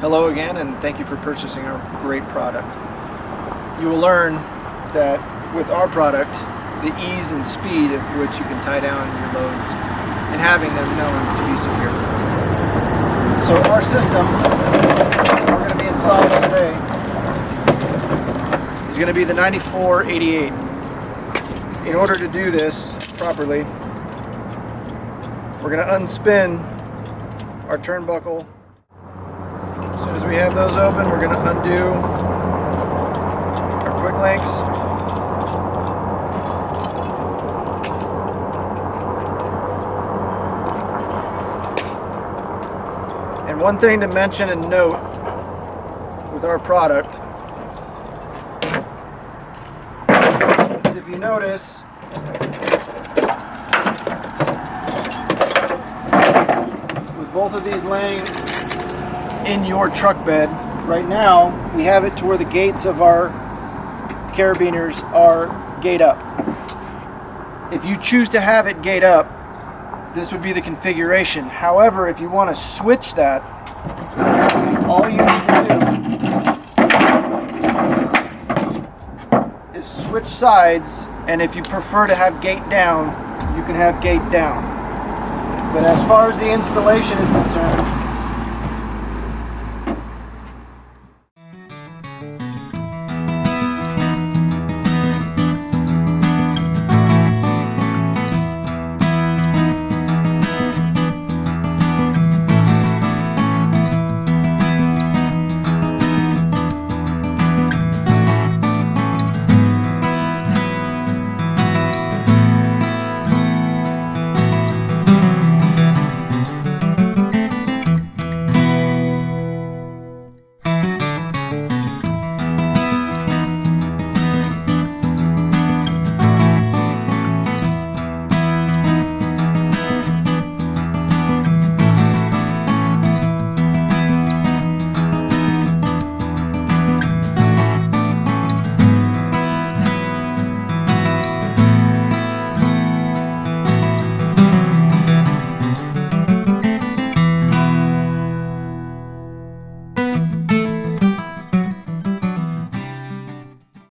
Hello again, and thank you for purchasing our great product. You will learn that with our product, the ease and speed of which you can tie down your loads and having them known to be secure. So our system we're going to be installing today is going to be the 9488. In order to do this properly, we're going to unspin our turnbuckle. As soon as we have those open, we're going to undo our quick links. And one thing to mention and note with our product is, if you notice, with both of these laying in your truck bed, right now we have it to where the gates of our carabiners are gate up. If you choose to have it gate up, this would be the configuration. However, if you want to switch that, all you need to do is switch sides, and if you prefer to have gate down, you can have gate down. But as far as the installation is concerned,